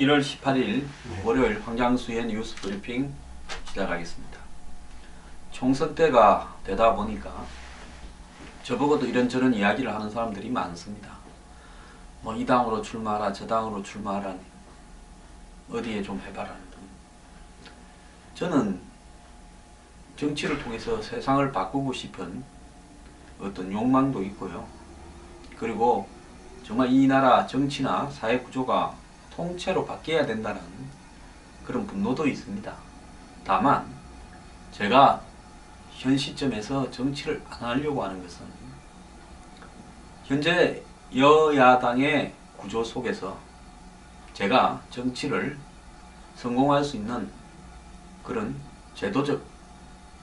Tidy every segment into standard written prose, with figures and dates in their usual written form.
1월 18일 월요일 황장수의 뉴스 브리핑 시작하겠습니다. 총선 때가 되다 보니까 저보고도 이런저런 이야기를 하는 사람들이 많습니다. 뭐 이 당으로 출마하라, 저 당으로 출마하라, 어디에 좀 해봐라. 저는 정치를 통해서 세상을 바꾸고 싶은 어떤 욕망도 있고요. 그리고 정말 이 나라 정치나 사회 구조가 통째로 바뀌어야 된다는 그런 분노도 있습니다. 다만 제가 현 시점에서 정치를 안 하려고 하는 것은 현재 여야당의 구조 속에서 제가 정치를 성공할 수 있는 그런 제도적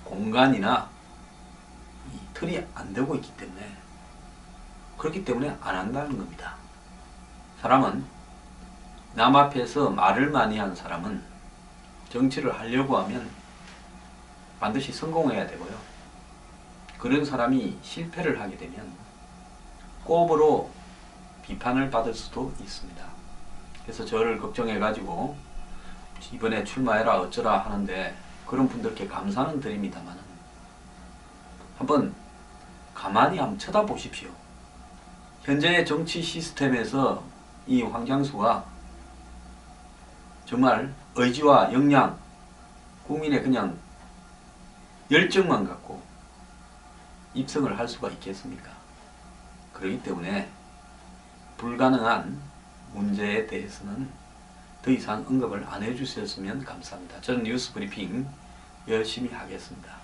공간이나 이 틀이 안 되고 있기 때문에 그렇기 때문에 안 한다는 겁니다. 사람은 남 앞에서 말을 많이 한 사람은 정치를 하려고 하면 반드시 성공해야 되고요. 그런 사람이 실패를 하게 되면 꼽으로 비판을 받을 수도 있습니다. 그래서 저를 걱정해 가지고 이번에 출마해라 어쩌라 하는데 그런 분들께 감사는 드립니다만 한번 가만히 한번 쳐다보십시오. 현재의 정치 시스템에서 이 황장수가 정말 의지와 역량, 국민의 그냥 열정만 갖고 입성을 할 수가 있겠습니까? 그렇기 때문에 불가능한 문제에 대해서는 더 이상 언급을 안 해주셨으면 감사합니다. 저는 뉴스 브리핑 열심히 하겠습니다.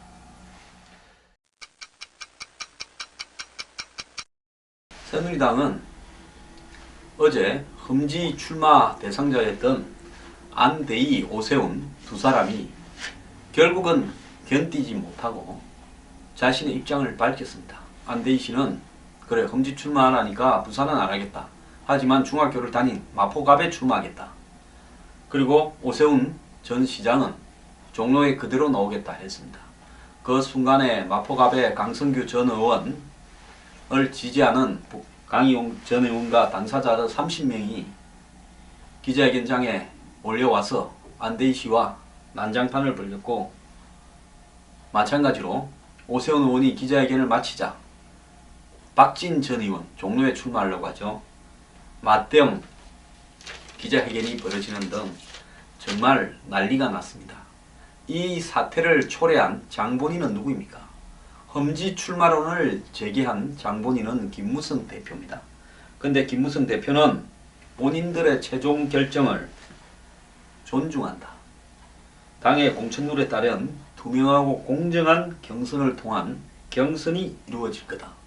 새누리당은 어제 험지 출마 대상자였던 안대희, 오세훈 두 사람이 결국은 견디지 못하고 자신의 입장을 밝혔습니다. 안대희 씨는 그래 험지 출마 안 하니까 부산은 안 하겠다. 하지만 중학교를 다닌 마포갑에 출마하겠다. 그리고 오세훈 전 시장은 종로에 그대로 나오겠다 했습니다. 그 순간에 마포갑의 강성규 전 의원을 지지하는 강희용 전 의원과 당사자 30명이 기자회견장에 몰려와서 안대희 씨와 난장판을 벌였고 마찬가지로 오세훈 의원이 기자회견을 마치자 박진 전 의원, 종로에 출마하려고 하죠. 맞대응 기자회견이 벌어지는 등 정말 난리가 났습니다. 이 사태를 초래한 장본인은 누구입니까? 험지 출마론을 제기한 장본인은 김무성 대표입니다. 근데 김무성 대표는 본인들의 최종 결정을 존중한다. 당의 공천룰에 따른 투명하고 공정한 경선을 통한 경선이 이루어질 거다.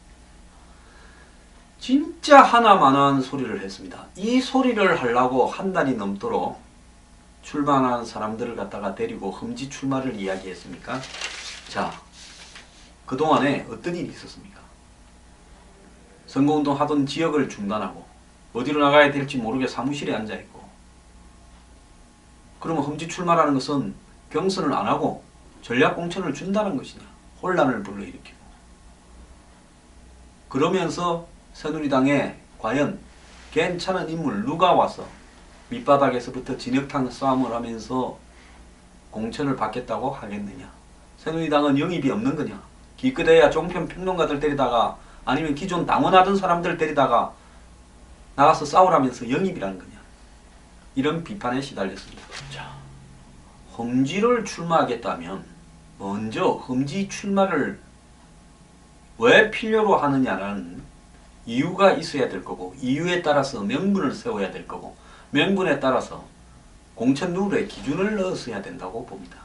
진짜 하나만한 소리를 했습니다. 이 소리를 하려고 한 달이 넘도록 출마하는 사람들을 갖다가 데리고 험지 출마를 이야기했습니까? 자, 그동안에 어떤 일이 있었습니까? 선거운동 하던 지역을 중단하고 어디로 나가야 될지 모르게 사무실에 앉아있고 그러면 험지 출마라는 것은 경선을 안 하고 전략공천을 준다는 것이냐? 혼란을 불러일으키고 그러면서 새누리당에 과연 괜찮은 인물 누가 와서 밑바닥에서부터 진흙탕 싸움을 하면서 공천을 받겠다고 하겠느냐? 새누리당은 영입이 없는 거냐? 기껏해야 종편 평론가들 데리다가 아니면 기존 당원하던 사람들 데리다가 나가서 싸우라면서 영입이라는 거냐? 이런 비판에 시달렸습니다. 자, 험지를 출마하겠다면 먼저 험지 출마를 왜 필요로 하느냐는 이유가 있어야 될 거고 이유에 따라서 명분을 세워야 될 거고 명분에 따라서 공천 룰에 기준을 넣었어야 된다고 봅니다.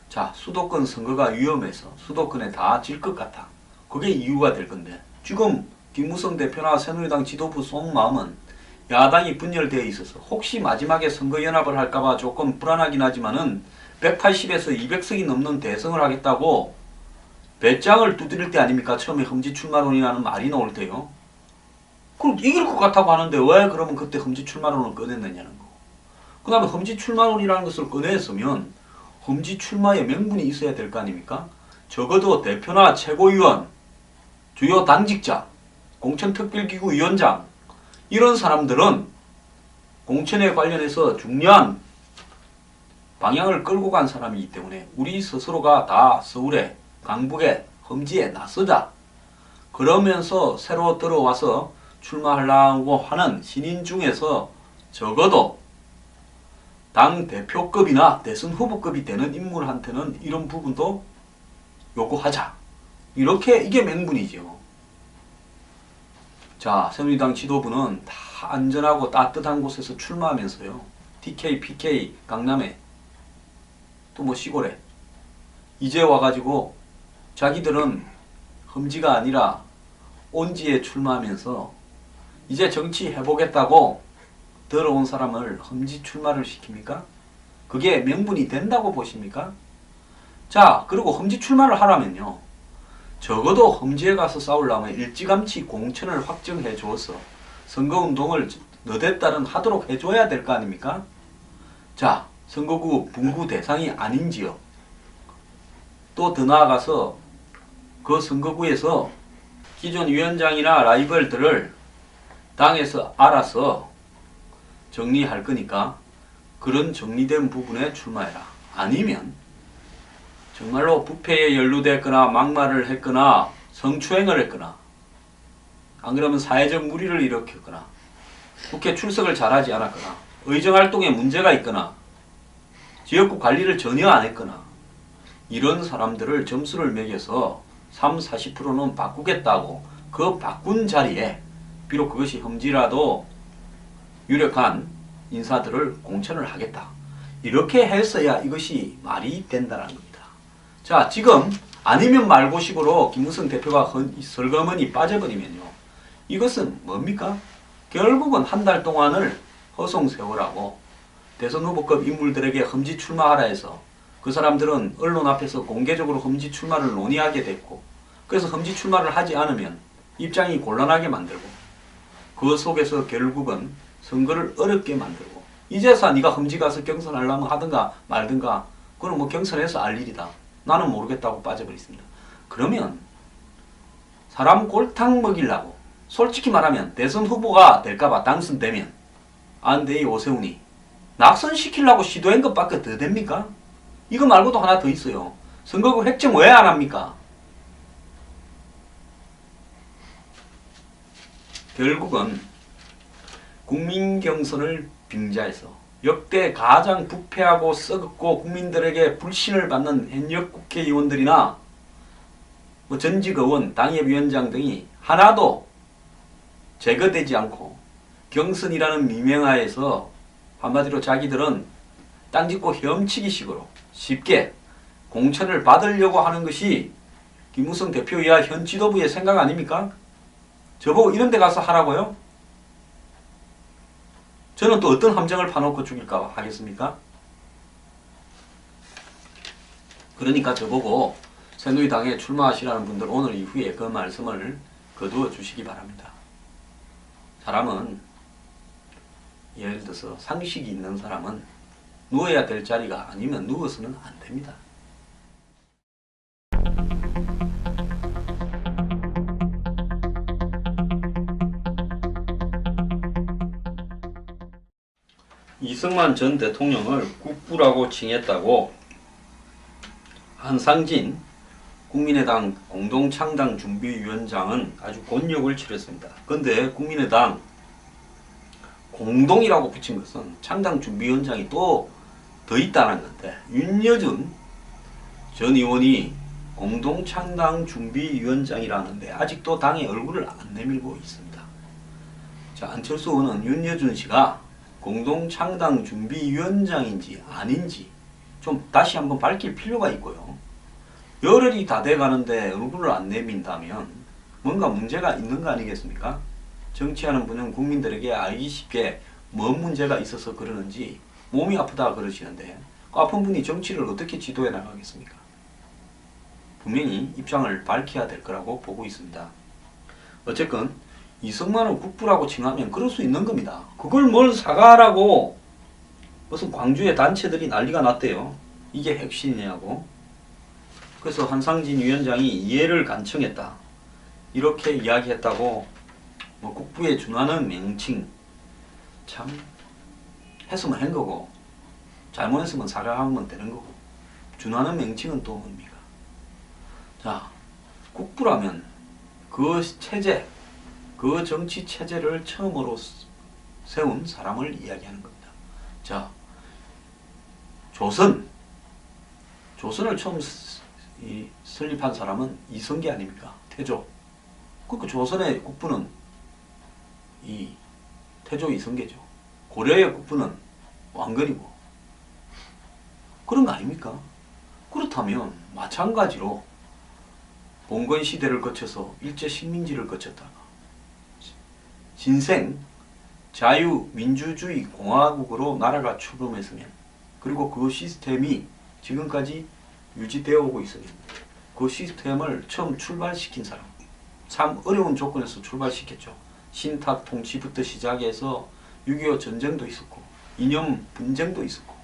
자, 수도권 선거가 위험해서 수도권에 다 질 것 같아. 그게 이유가 될 건데 지금 김무성 대표나 새누리당 지도부 속마음은 야당이 분열되어 있어서 혹시 마지막에 선거연합을 할까봐 조금 불안하긴 하지만은 180에서 200석이 넘는 대선을 하겠다고 배짱을 두드릴 때 아닙니까? 처음에 험지 출마론이라는 말이 나올 때요. 그럼 이길 것 같다고 하는데 왜 그러면 그때 험지 출마론을 꺼냈느냐는 거. 그 다음에 험지 출마론이라는 것을 꺼냈으면 험지 출마의 명분이 있어야 될 거 아닙니까? 적어도 대표나 최고위원, 주요 당직자, 공천특별기구 위원장 이런 사람들은 공천에 관련해서 중요한 방향을 끌고 간 사람이기 때문에 우리 스스로가 다 서울에, 강북에, 험지에 나서자. 그러면서 새로 들어와서 출마하려고 하는 신인 중에서 적어도 당 대표급이나 대선 후보급이 되는 인물한테는 이런 부분도 요구하자. 이렇게 이게 맹문이죠. 자, 새누리당 지도부는 다 안전하고 따뜻한 곳에서 출마하면서요. TK, PK, 강남에 또 뭐 시골에 이제 와가지고 자기들은 험지가 아니라 온지에 출마하면서 이제 정치 해보겠다고 들어온 사람을 험지 출마를 시킵니까? 그게 명분이 된다고 보십니까? 자, 그리고 험지 출마를 하라면요. 적어도 험지에 가서 싸우려면 일찌감치 공천을 확정해 주어서 선거운동을 너댓 따른 하도록 해줘야 될 거 아닙니까? 자, 선거구 분구 대상이 아닌지요. 또 더 나아가서 그 선거구에서 기존 위원장이나 라이벌들을 당에서 알아서 정리할 거니까 그런 정리된 부분에 출마해라. 아니면 정말로 부패에 연루됐거나 막말을 했거나 성추행을 했거나 안 그러면 사회적 물의를 일으켰거나 국회 출석을 잘하지 않았거나 의정활동에 문제가 있거나 지역구 관리를 전혀 안 했거나 이런 사람들을 점수를 매겨서 30, 40%는 바꾸겠다고 그 바꾼 자리에 비록 그것이 험지라도 유력한 인사들을 공천을 하겠다. 이렇게 했어야 이것이 말이 된다는 겁니다. 자, 지금 아니면 말고식으로 김무성 대표가 설거머니 빠져버리면요. 이것은 뭡니까? 결국은 한 달 동안을 허송세월하고 대선 후보급 인물들에게 험지 출마하라 해서 그 사람들은 언론 앞에서 공개적으로 험지 출마를 논의하게 됐고 그래서 험지 출마를 하지 않으면 입장이 곤란하게 만들고 그 속에서 결국은 선거를 어렵게 만들고 이제서 네가 험지 가서 경선하려면 하든가 말든가 그건 뭐 경선에서 알 일이다. 나는 모르겠다고 빠져버렸습니다. 그러면 사람 골탕 먹이려고 솔직히 말하면 대선 후보가 될까봐 당선되면 안대희 오세훈이 낙선시키려고 시도한 것밖에 더 됩니까? 이거 말고도 하나 더 있어요. 선거구 획정 왜 안 합니까? 결국은 국민 경선을 빙자해서 역대 가장 부패하고 썩었고 국민들에게 불신을 받는 현역 국회의원들이나 뭐 전직 의원, 당협위원장 등이 하나도 제거되지 않고 경선이라는 미명하에서 한마디로 자기들은 땅짓고 헤엄치기식으로 쉽게 공천을 받으려고 하는 것이 김무성 대표 이하 현 지도부의 생각 아닙니까? 저보고 이런 데 가서 하라고요? 저는 또 어떤 함정을 파놓고 죽일까 하겠습니까? 그러니까 저보고 새누리당에 출마하시라는 분들 오늘 이후에 그 말씀을 거두어 주시기 바랍니다. 사람은 예를 들어서 상식이 있는 사람은 누워야 될 자리가 아니면 누워서는 안 됩니다. 이승만 전 대통령을 국부라고 칭했다고 한상진 국민의당 공동창당준비위원장은 아주 곤욕을 치렀습니다. 그런데 국민의당 공동이라고 붙인 것은 창당준비위원장이 또 더 있다는 건데 윤여준 전 의원이 공동창당준비위원장이라는데 아직도 당에 얼굴을 안 내밀고 있습니다. 자, 안철수 의원은 윤여준 씨가 공동창당준비위원장인지 아닌지 좀 다시 한번 밝힐 필요가 있고요. 열흘이 다 돼가는데 얼굴을 안 내민다면 뭔가 문제가 있는 거 아니겠습니까? 정치하는 분은 국민들에게 알기 쉽게 뭔 문제가 있어서 그러는지 몸이 아프다 그러시는데 그 아픈 분이 정치를 어떻게 지도해 나가겠습니까? 분명히 입장을 밝혀야 될 거라고 보고 있습니다. 어쨌건 이승만을 국부라고 칭하면 그럴 수 있는 겁니다. 그걸 뭘 사과하라고 무슨 광주의 단체들이 난리가 났대요. 이게 핵심이냐고. 그래서 한상진 위원장이 이해를 간청했다. 이렇게 이야기했다고 뭐 국부에 준하는 명칭 참 했으면 한 거고 잘못했으면 사과하면 되는 거고 준하는 명칭은 또 뭡니까? 자, 국부라면 그 체제, 그 정치 체제를 처음으로 세운 사람을 이야기하는 겁니다. 자, 조선을 처음 설립한 사람은 이성계 아닙니까? 태조. 그러니까 조선의 국부는 이 태조 이성계죠. 고려의 국부는 왕건이고 그런 거 아닙니까? 그렇다면 마찬가지로 봉건 시대를 거쳐서 일제 식민지를 거쳤다가 신생 자유민주주의 공화국으로 나라가 출범했으면 그리고 그 시스템이 지금까지 유지되어 오고 있으면 그 시스템을 처음 출발시킨 사람 참 어려운 조건에서 출발시켰죠. 신탁 통치부터 시작해서 6.25 전쟁도 있었고 이념 분쟁도 있었고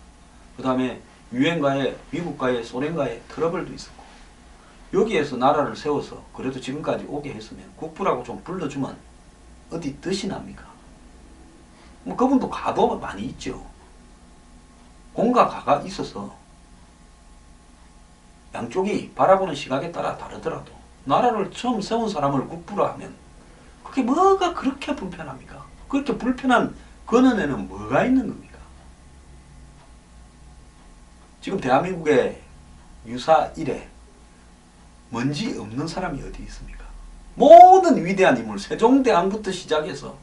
그 다음에 유엔과의 미국과의 소련과의 트러블도 있었고 여기에서 나라를 세워서 그래도 지금까지 오게 했으면 국부라고 좀 불러주면 어디 뜻이 납니까? 뭐 그분도 가도 많이 있죠. 공과 가가 있어서 양쪽이 바라보는 시각에 따라 다르더라도 나라를 처음 세운 사람을 국부라 하면 그게 뭐가 그렇게 불편합니까? 그렇게 불편한 근원에는 뭐가 있는 겁니까? 지금 대한민국의 유사 이래 먼지 없는 사람이 어디 있습니까? 모든 위대한 인물, 세종대왕부터 시작해서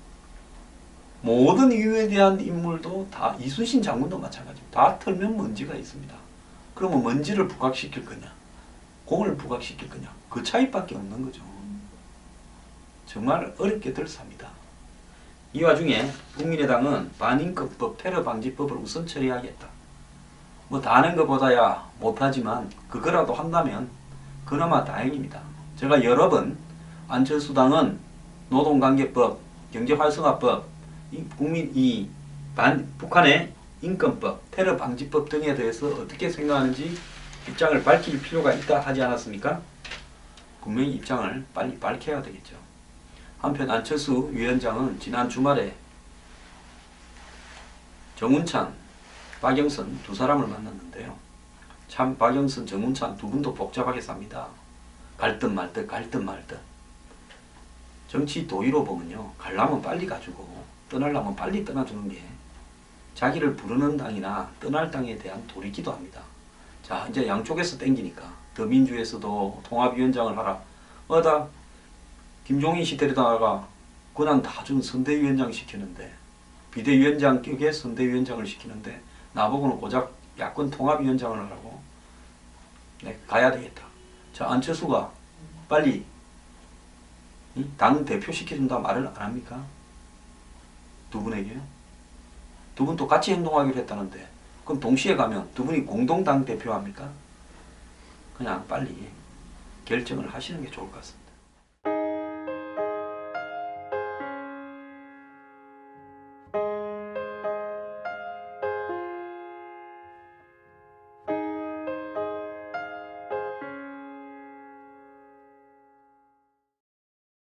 모든 위대한 인물도 다 이순신 장군도 마찬가지입니다. 다 털면 먼지가 있습니다. 그러면 먼지를 부각시킬 거냐? 공을 부각시킬 거냐? 그 차이밖에 없는 거죠. 정말 어렵게들 삽니다. 이 와중에 국민의당은 반인권법, 테러방지법을 우선 처리하겠다. 뭐 다 하는 것보다야 못하지만 그거라도 한다면 그나마 다행입니다. 제가 여러 번 안철수당은 노동관계법, 경제활성화법, 북한의 인권법, 테러방지법 등에 대해서 어떻게 생각하는지 입장을 밝힐 필요가 있다 하지 않았습니까? 분명히 입장을 빨리 밝혀야 되겠죠. 한편 안철수 위원장은 지난 주말에 정운찬, 박영선 두 사람을 만났는데요. 참 박영선, 정운찬 두 분도 복잡하게 삽니다. 갈듯 말듯 갈듯 말듯. 정치 도의로 보면요. 가려면 빨리 가지고 떠나려면 빨리 떠나주는 게 자기를 부르는 당이나 떠날 당에 대한 도리기도 합니다. 자, 이제 양쪽에서 땡기니까 더민주에서도 통합위원장을 하라. 다 김종인 시대에다가 권한 다 준 선대위원장 시키는데 비대위원장 격의 선대위원장을 시키는데 나보고는 고작 야권 통합위원장을 하라고. 네, 가야 되겠다. 자, 안철수가 빨리 당 대표 시켜준다 말을 안 합니까? 두 분에게요. 두 분 또 같이 행동하기로 했다는데 그럼 동시에 가면 두 분이 공동 당 대표 합니까? 그냥 빨리 결정을 하시는 게 좋을 것 같습니다.